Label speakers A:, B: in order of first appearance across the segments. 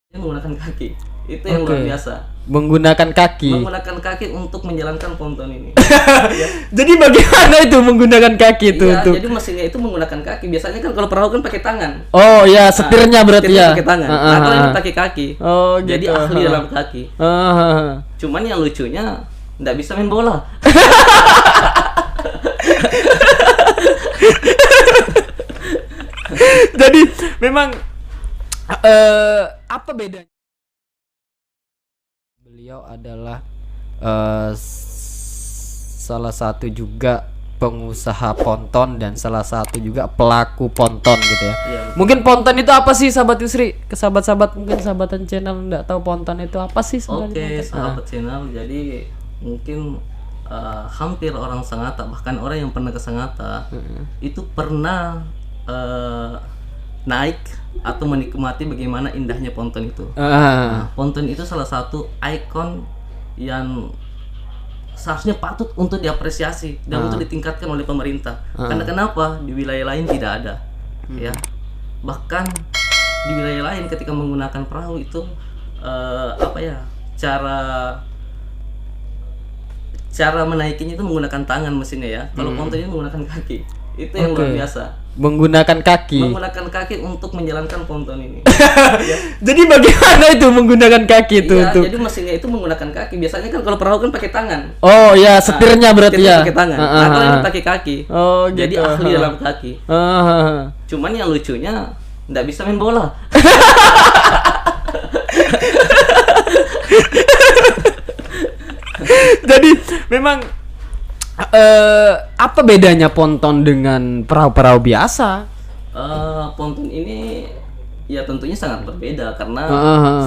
A: Menggunakan kaki itu yang luar biasa.
B: Menggunakan
A: kaki untuk menjalankan ponton ini. Ya.
B: Jadi bagaimana itu menggunakan kaki itu?
A: Iya, jadi mesinnya itu menggunakan kaki. Biasanya kan kalau perahu kan pakai tangan.
B: Oh ya, setirnya berarti
A: setirnya
B: ya.
A: pakai tangan. Nah, kalau ini pakai kaki.
B: Oh, gitu.
A: Jadi ahli dalam kaki. Cuman yang lucunya nggak bisa main bola.
B: Jadi memang apa bedanya? Beliau adalah salah satu juga pengusaha ponton dan salah satu juga pelaku ponton gitu ya.
A: Iya.
B: Mungkin ponton itu apa sih, sahabat Yusri? Ke sahabat-sahabat mungkin sahabatan channel nggak tahu ponton itu apa sih sebenarnya?
A: Oke, sahabat channel. Jadi mungkin hampir orang Sangatta, bahkan orang yang pernah ke Sangatta itu pernah naik atau menikmati bagaimana indahnya ponton itu. Nah, ponton itu salah satu ikon yang seharusnya patut untuk diapresiasi dan untuk ditingkatkan oleh pemerintah. Karena kenapa? Di wilayah lain tidak ada, ya. Bahkan di wilayah lain ketika menggunakan perahu itu cara menaikinya itu menggunakan tangan mesinnya ya. Kalau ponton ini menggunakan kaki. Itu yang luar biasa.
B: Menggunakan kaki
A: untuk menjalankan ponton ini. Ya.
B: Jadi bagaimana itu menggunakan kaki itu?
A: Iya, jadi mesinnya itu menggunakan kaki. Biasanya kan kalau perahu kan pakai tangan.
B: Oh ya, setirnya berarti
A: setirnya
B: ya.
A: pakai tangan. Nah, kalau ini pakai kaki.
B: Oh, gitu.
A: Jadi ahli dalam kaki. Cuman yang lucunya nggak bisa main bola.
B: Jadi memang apa bedanya ponton dengan perahu-perahu biasa?
A: Ponton ini ya tentunya sangat berbeda karena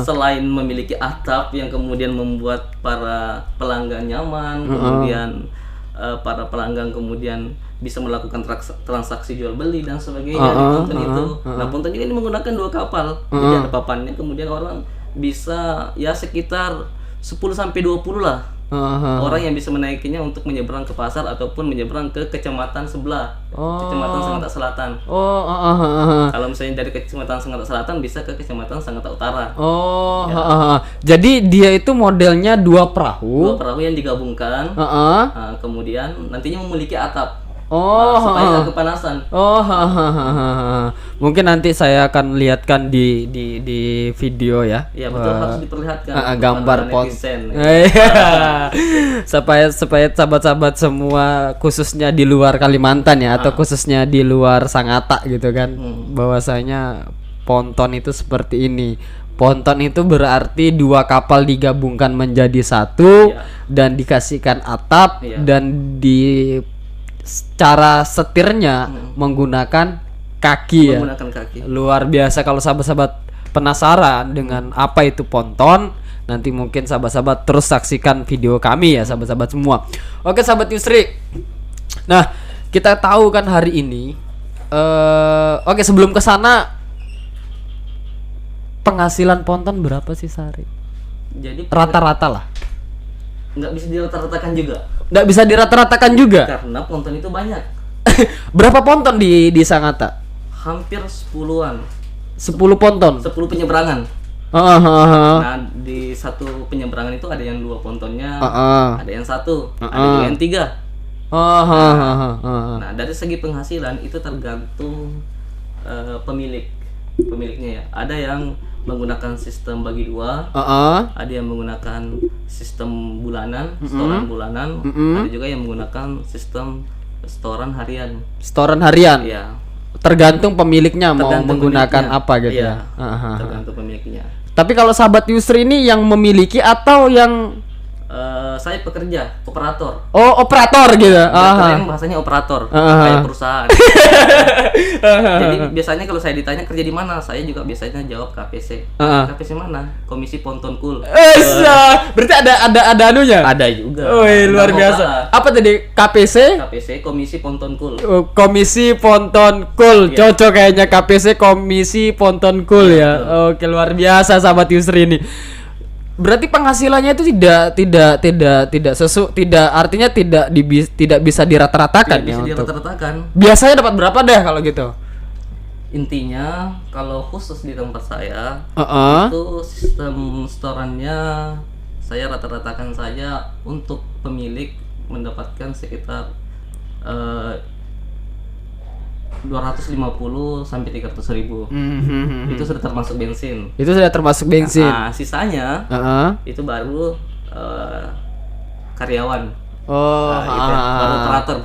A: selain memiliki atap yang kemudian membuat para pelanggan nyaman, kemudian para pelanggan kemudian bisa melakukan transaksi jual beli dan sebagainya di ponton itu. Nah, ponton ini menggunakan 2 kapal. Jadi ada papannya, kemudian orang bisa ya sekitar 10 sampai 20 lah. Orang yang bisa menaikinya untuk menyeberang ke pasar ataupun menyeberang ke kecamatan sebelah, kecamatan Sangatta Selatan. Kalau misalnya dari kecamatan Sangatta Selatan bisa ke kecamatan Sangatta Utara.
B: Jadi dia itu modelnya 2 perahu.
A: 2 perahu yang digabungkan. Kemudian nantinya memiliki atap. Supaya nggak kepanasan.
B: Mungkin nanti saya akan lihatkan di video ya.
A: Iya, betul, harus diperlihatkan
B: gambar
A: netizen.
B: supaya sahabat-sahabat semua khususnya di luar Kalimantan ya, atau khususnya di luar Sangatta gitu kan, bahwasanya ponton itu seperti ini. Ponton itu berarti 2 kapal digabungkan menjadi satu dan dikasihkan atap dan di cara setirnya menggunakan kaki. Luar biasa. Kalau sahabat-sahabat penasaran dengan apa itu ponton, nanti mungkin sahabat-sahabat terus saksikan video kami ya sahabat-sahabat semua. Oke sahabat Yusri, nah kita tahu kan hari ini oke, sebelum ke sana, penghasilan ponton berapa sih sehari?
A: Jadi
B: rata-rata lah.
A: Nggak bisa dirata-ratakan juga.
B: Nggak bisa dirata-ratakan juga.
A: Karena ponton itu banyak.
B: Berapa ponton di Sangatta?
A: Hampir 10-an.
B: 10 ponton.
A: 10 penyeberangan. Nah, di satu penyeberangan itu ada yang 2 pontonnya, ada yang 1, ada juga yang 3. Nah, dari segi penghasilan itu tergantung pemiliknya ya. Ada yang menggunakan sistem bagi 2, ada yang menggunakan sistem bulanan, setoran bulanan, ada juga yang menggunakan sistem setoran harian.
B: Setoran harian?
A: Iya.
B: Tergantung pemiliknya mau menggunakan apa gitu ya.
A: Tergantung pemiliknya.
B: Tapi kalau sahabat Yusri ini yang memiliki atau yang
A: saya pekerja, operator.
B: Oh, operator gitu.
A: Yang bahasanya operator, kayak perusahaan. Jadi biasanya kalau saya ditanya kerja di mana, saya juga biasanya jawab KPC. KPC mana? Komisi Ponton Cool.
B: Berarti ada anunya?
A: Ada juga.
B: Luar biasa. Apa tadi? KPC?
A: KPC, Komisi Ponton Cool.
B: Komisi Ponton Cool. Cocok kayaknya KPC, Komisi Ponton Cool ya. Oke, luar biasa sahabat Yusri ini. Berarti penghasilannya itu artinya tidak bisa dirata-ratakan ya.
A: Dirata-ratakan.
B: Biasanya dapat berapa deh kalau gitu?
A: Intinya kalau khusus di tempat saya itu sistem setorannya saya rata-ratakan saja untuk pemilik mendapatkan sekitar 250 sampai 300 ribu. Itu sudah termasuk bensin. Nah, sisanya itu baru karyawan. Itu baru operator.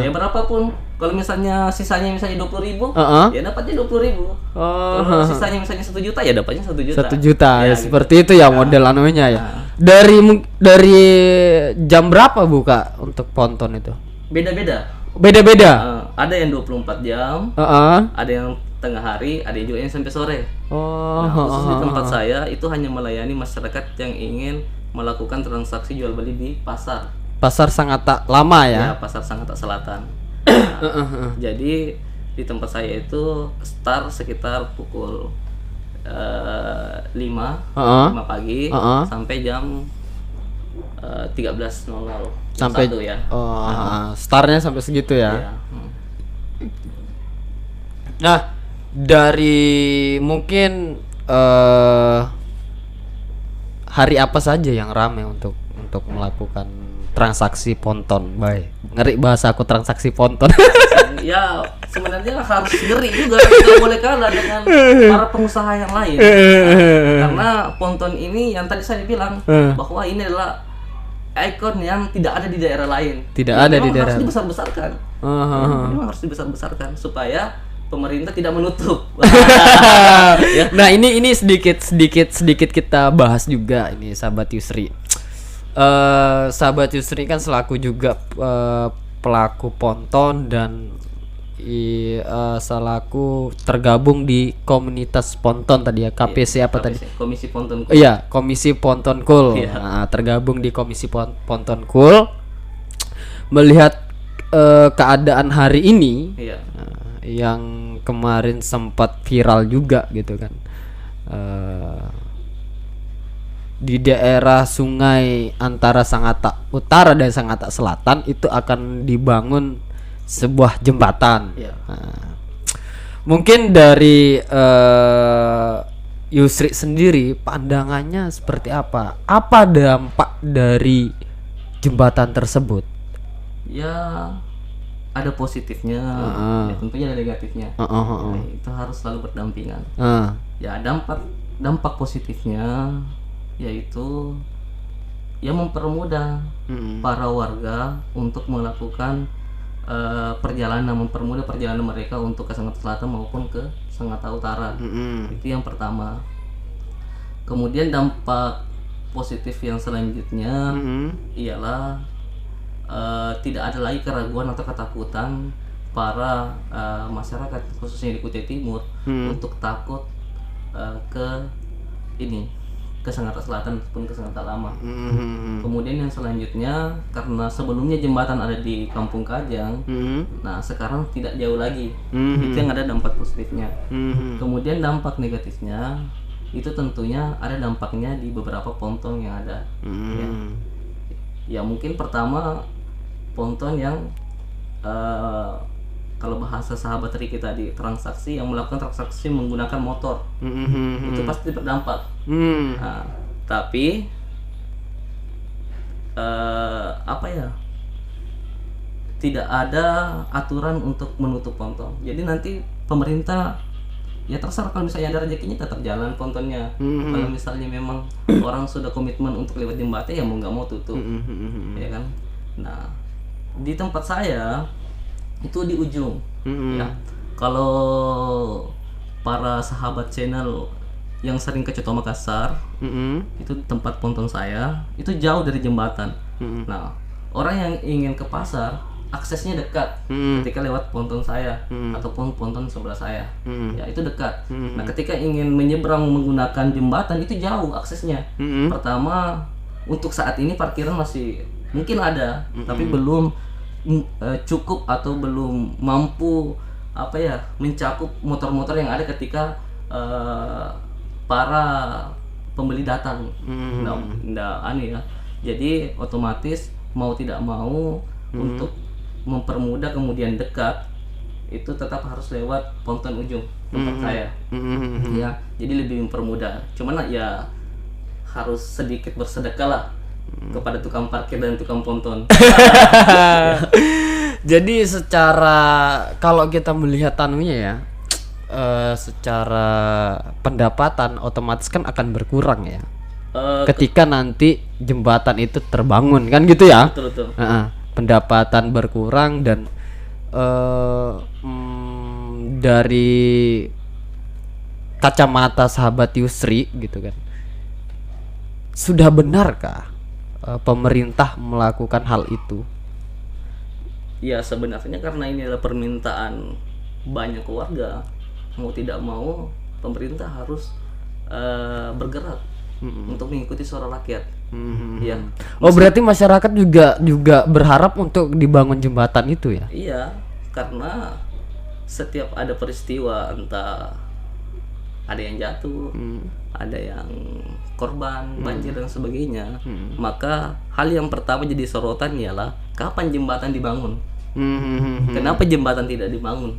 A: Ya berapapun. Kalau misalnya sisanya misalnya 20 ribu, ya dapatnya 20 ribu. Kalau sisanya misalnya 1 juta, ya dapatnya 1 juta.
B: 1 juta,
A: ya,
B: seperti gitu. Itu ya model anunya ya. Dari jam berapa buka untuk ponton itu?
A: Beda-beda. Ada yang 24 jam, ada yang tengah hari, ada juga yang sampai sore. Nah, khusus di tempat saya itu hanya melayani masyarakat yang ingin melakukan transaksi jual beli di pasar.
B: Pasar Sangatta Lama ya?
A: Ya, Pasar Sangatta Selatan. Jadi di tempat saya itu start sekitar pukul 5 pagi sampai jam 13.00
B: sampai
A: 1 ya.
B: Startnya sampai segitu ya.
A: Iya.
B: Nah, dari mungkin hari apa saja yang ramai untuk melakukan transaksi ponton? Baik, ngeri bahasa aku transaksi ponton.
A: Ya sebenarnya harus ngeri juga, tidak boleh kalah dengan para pengusaha yang lain. Karena ponton ini yang tadi saya bilang bahwa ini adalah ikon yang tidak ada di daerah lain. Harus dibesar-besarkan. Memang harus dibesar-besarkan supaya pemerintah tidak menutup.
B: Ya. Nah, ini sedikit kita bahas juga ini sahabat Yusri. Sahabat Yusri kan selaku juga pelaku ponton dan selaku tergabung di komunitas ponton tadi ya, KPC apa tadi?
A: Komisi Ponton Cool.
B: Iya, Komisi Ponton Cool. Nah, tergabung di Komisi Ponton Cool. Melihat keadaan hari ini yang kemarin sempat viral juga gitu kan. Di daerah sungai antara Sangatta Utara dan Sangatta Selatan itu akan dibangun sebuah jembatan. Nah, mungkin dari Yusri sendiri pandangannya seperti apa? Apa dampak dari jembatan tersebut?
A: Ya ada positifnya, ya tentunya ada negatifnya. Nah, itu harus selalu berdampingan. Ya dampak positifnya yaitu ya mempermudah para warga untuk melakukan mempermudah perjalanan mereka untuk ke Sangatta Selatan maupun ke Sangatta Utara. Itu yang pertama. Kemudian dampak positif yang selanjutnya ialah tidak ada lagi keraguan atau ketakutan para masyarakat khususnya di Kutai Timur untuk takut ke Sangatta Selatan ataupun ke Sangatta Lama. Kemudian yang selanjutnya, karena sebelumnya jembatan ada di Kampung Kajang, nah sekarang tidak jauh lagi. Itu yang ada dampak positifnya. Kemudian dampak negatifnya itu tentunya ada dampaknya di beberapa ponton yang ada. Ya mungkin pertama ponton yang kalau bahasa sahabat Ri kita di transaksi yang melakukan transaksi menggunakan motor, itu pasti berdampak. Nah, tapi tidak ada aturan untuk menutup ponton. Jadi nanti pemerintah ya terserah, kalau misalnya ada rezekinya tetap jalan pontonnya. Kalau misalnya memang orang sudah komitmen untuk lewat jembatan ya mau nggak mau tutup, ya kan. Nah di tempat saya itu di ujung. Ya kalau para sahabat channel yang sering ke Coto Makassar, itu tempat ponton saya itu jauh dari jembatan. Nah orang yang ingin ke pasar aksesnya dekat ketika lewat ponton saya ataupun ponton sebelah saya, ya itu dekat. Nah ketika ingin menyeberang menggunakan jembatan itu jauh aksesnya. Pertama untuk saat ini parkiran masih mungkin ada, tapi belum cukup atau belum mampu mencakup motor-motor yang ada ketika para pembeli datang. Jadi otomatis mau tidak mau untuk mempermudah kemudian dekat, itu tetap harus lewat ponton ujung tempat saya. Ya, jadi lebih mempermudah. Cuman ya harus sedikit bersedekah lah kepada tukang parkir dan tukang ponton.
B: Jadi secara kalau kita melihat anunya ya, secara pendapatan otomatis kan akan berkurang ya. Ketika nanti jembatan itu terbangun kan gitu ya.
A: Betul.
B: Pendapatan berkurang dan dari kacamata sahabat Yusri gitu kan, sudah benarkah pemerintah melakukan hal itu?
A: Ya sebenarnya karena ini adalah permintaan banyak keluarga, mau tidak mau pemerintah harus bergerak untuk mengikuti suara rakyat. Ya.
B: Oh berarti masyarakat juga berharap untuk dibangun jembatan itu ya?
A: Iya, karena setiap ada peristiwa entah ada yang jatuh, ada yang korban banjir dan sebagainya, maka hal yang pertama jadi sorotan ialah kapan jembatan dibangun. Kenapa jembatan tidak dibangun?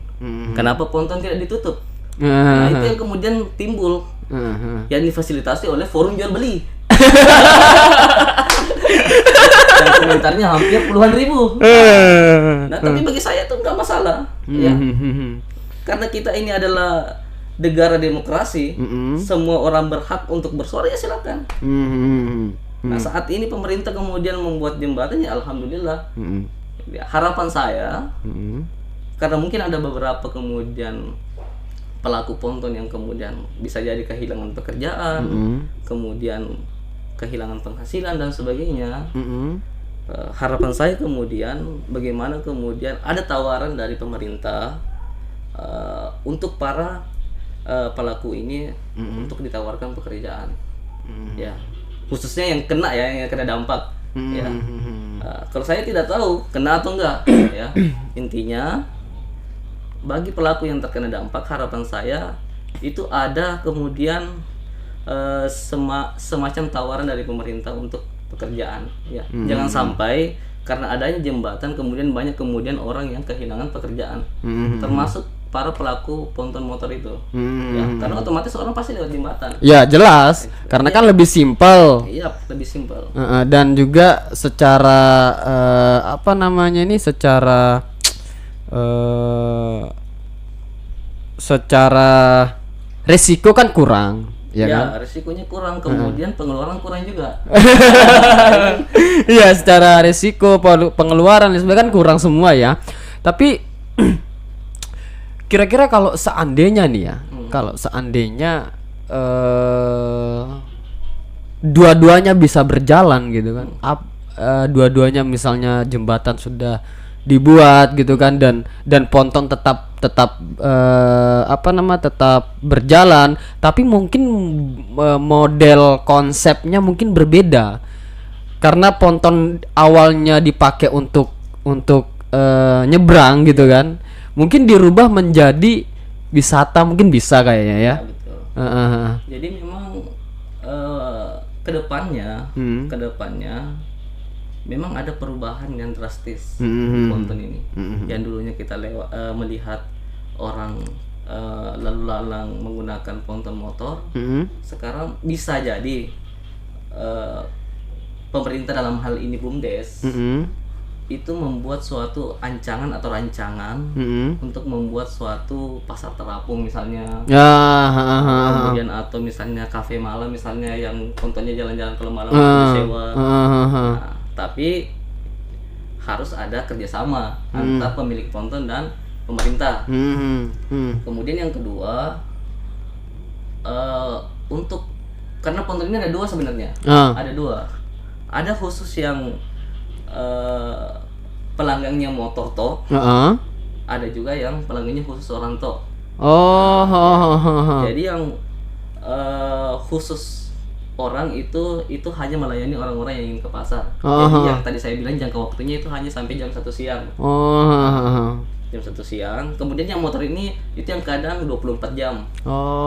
A: Kenapa ponton tidak ditutup? Nah itu yang kemudian timbul, yang difasilitasi oleh forum jual beli. Dan komentarnya hampir puluhan ribu. Nah tapi bagi saya itu nggak masalah, ya. Karena kita ini adalah negara demokrasi, semua orang berhak untuk bersuara, ya silakan. Nah saat ini pemerintah kemudian membuat jembatan, ya alhamdulillah. Ya, harapan saya, karena mungkin ada beberapa kemudian pelaku ponton yang kemudian bisa jadi kehilangan pekerjaan, kemudian kehilangan penghasilan dan sebagainya. Harapan saya kemudian bagaimana kemudian ada tawaran dari pemerintah untuk para pelaku ini untuk ditawarkan pekerjaan, ya khususnya yang kena dampak. Ya, kalau saya tidak tahu kena atau enggak, ya intinya bagi pelaku yang terkena dampak, harapan saya itu ada kemudian semacam tawaran dari pemerintah untuk pekerjaan, ya. Jangan sampai karena adanya jembatan kemudian banyak kemudian orang yang kehilangan pekerjaan, termasuk para pelaku ponton motor itu, ya, karena otomatis orang pasti lewat jembatan.
B: Ya jelas, karena kan lebih simpel.
A: Iya, lebih simpel.
B: Dan juga secara secara resiko kan kurang, ya kan?
A: Resikonya kurang, kemudian pengeluaran kurang juga.
B: Iya, secara resiko pengeluaran sebenarnya kan kurang semua ya. Tapi kira-kira kalau seandainya nih ya, kalau seandainya dua-duanya bisa berjalan gitu kan, dua-duanya misalnya jembatan sudah dibuat gitu kan, dan ponton tetap tetap berjalan, tapi mungkin model konsepnya mungkin berbeda karena ponton awalnya dipakai untuk nyebrang gitu kan. Mungkin dirubah menjadi wisata, mungkin bisa kayaknya ya.
A: Betul. Jadi memang kedepannya memang ada perubahan yang drastis di ponton ini. Yang dulunya kita melihat orang lalu lalang menggunakan ponton motor, sekarang bisa jadi pemerintah dalam hal ini BUMDes itu membuat suatu rancangan untuk membuat suatu pasar terapung misalnya, kemudian atau misalnya kafe malam misalnya yang pontonnya jalan-jalan kalau malam disewa. Nah, tapi harus ada kerjasama antar pemilik ponton dan pemerintah. Kemudian yang kedua, karena ponton ini ada dua sebenarnya, ada khusus yang pelanggangnya motor toh, ada juga yang pelanggangnya khusus orang toh. Jadi yang khusus orang itu hanya melayani orang-orang yang ingin ke pasar. Jadi yang tadi saya bilang jangka waktunya itu hanya sampai jam 1 siang. Jam 1 siang. Kemudian yang motor ini itu yang kadang 24 jam.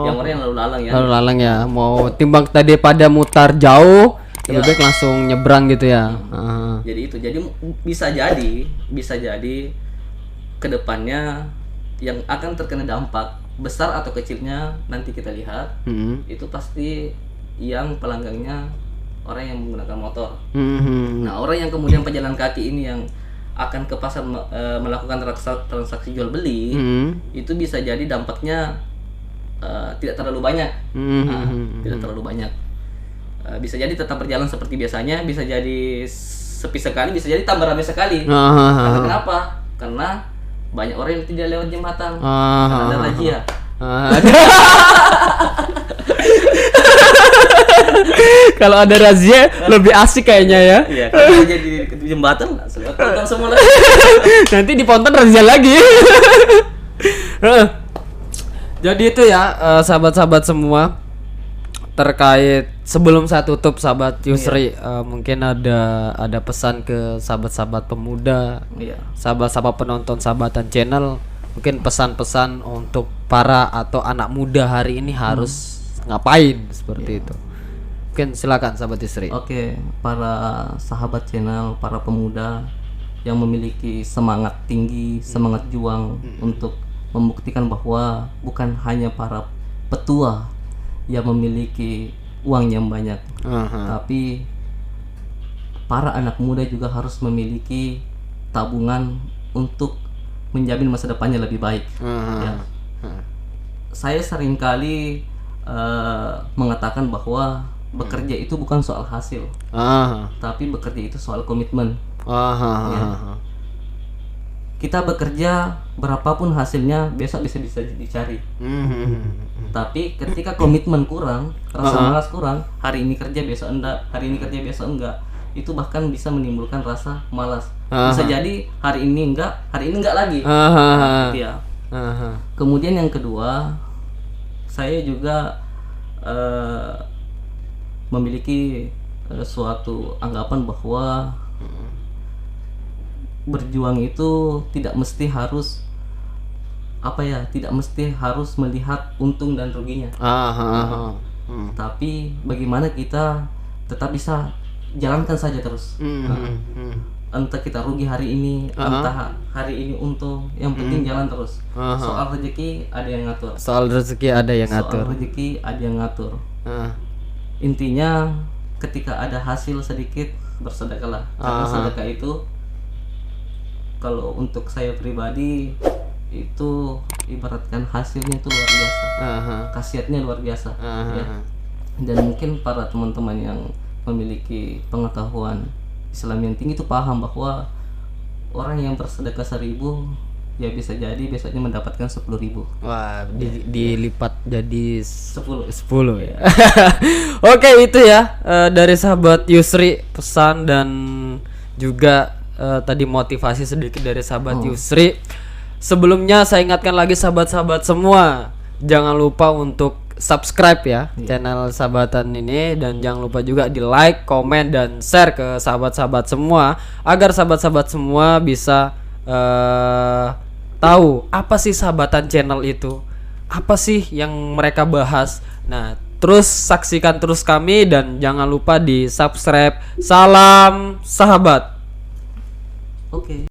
A: Yang orang yang lalu lalang ya.
B: Lalu lalang ya. Mau timbang tadi pada mutar jauh, lebih baik langsung nyebrang gitu ya.
A: Jadi bisa jadi kedepannya yang akan terkena dampak besar atau kecilnya nanti kita lihat. Itu pasti yang pelanggannya orang yang menggunakan motor. Nah, orang yang kemudian pejalan kaki ini yang akan ke pasar melakukan transaksi jual beli, itu bisa jadi dampaknya tidak terlalu banyak. Tidak terlalu banyak. Bisa jadi tetap berjalan seperti biasanya, bisa jadi sepi sekali, bisa jadi tambah ramai sekali. Karena kenapa? Karena banyak orang yang tidak lewat jembatan. Karena ada razia.
B: Kalau ada razia lebih asik kayaknya ya.
A: Iya, kalau jadi di jembatan lewat ponton semua lagi.
B: Nanti di ponton razia lagi. Jadi itu ya sahabat-sahabat semua, terkait sebelum saya tutup sahabat Yusri, mungkin ada pesan ke sahabat-sahabat pemuda, sahabat-sahabat penonton sahabatan channel, mungkin pesan-pesan untuk para atau anak muda hari ini harus ngapain seperti itu. Mungkin silakan sahabat Yusri.
A: Oke, para sahabat channel, para pemuda yang memiliki semangat tinggi, semangat juang untuk membuktikan bahwa bukan hanya para petua yang memiliki uang yang banyak, tapi para anak muda juga harus memiliki tabungan untuk menjamin masa depannya lebih baik. Ya. Saya seringkali mengatakan bahwa bekerja itu bukan soal hasil, tapi bekerja itu soal komitmen. Ya. Kita bekerja berapapun hasilnya besok bisa dicari. Tapi ketika komitmen kurang, rasa malas kurang, hari ini kerja besok enggak, hari ini kerja besok enggak, itu bahkan bisa menimbulkan rasa malas. Bisa jadi hari ini enggak lagi. Ya. Kemudian yang kedua, saya juga memiliki suatu anggapan bahwa berjuang itu tidak mesti harus tidak mesti harus melihat untung dan ruginya. Tapi bagaimana kita tetap bisa jalankan saja terus. Entah kita rugi hari ini, entah hari ini untung, yang penting jalan terus. Soal rezeki ada yang ngatur.
B: Soal rezeki ada yang ngatur.
A: Soal rezeki ada yang ngatur. Intinya ketika ada hasil sedikit, bersedekahlah. Karena sedekah itu, kalau untuk saya pribadi, itu ibaratkan hasilnya itu luar biasa, khasiatnya luar biasa. Ya. Dan mungkin para teman-teman yang memiliki pengetahuan Islam yang tinggi itu paham bahwa orang yang bersedekah 1.000 ya bisa jadi besoknya mendapatkan 10.000.
B: Wah, dilipat jadi 10 ya.
A: Ya.
B: Oke, itu ya dari sahabat Yusri, pesan dan juga tadi motivasi sedikit dari sahabat Yusri. Sebelumnya saya ingatkan lagi sahabat-sahabat semua, jangan lupa untuk subscribe ya channel sahabatan ini, dan jangan lupa juga di like, komen, dan share ke sahabat-sahabat semua agar sahabat-sahabat semua bisa tahu apa sih sahabatan channel itu, apa sih yang mereka bahas. Nah, terus saksikan terus kami dan jangan lupa di subscribe. Salam sahabat.
A: Oke.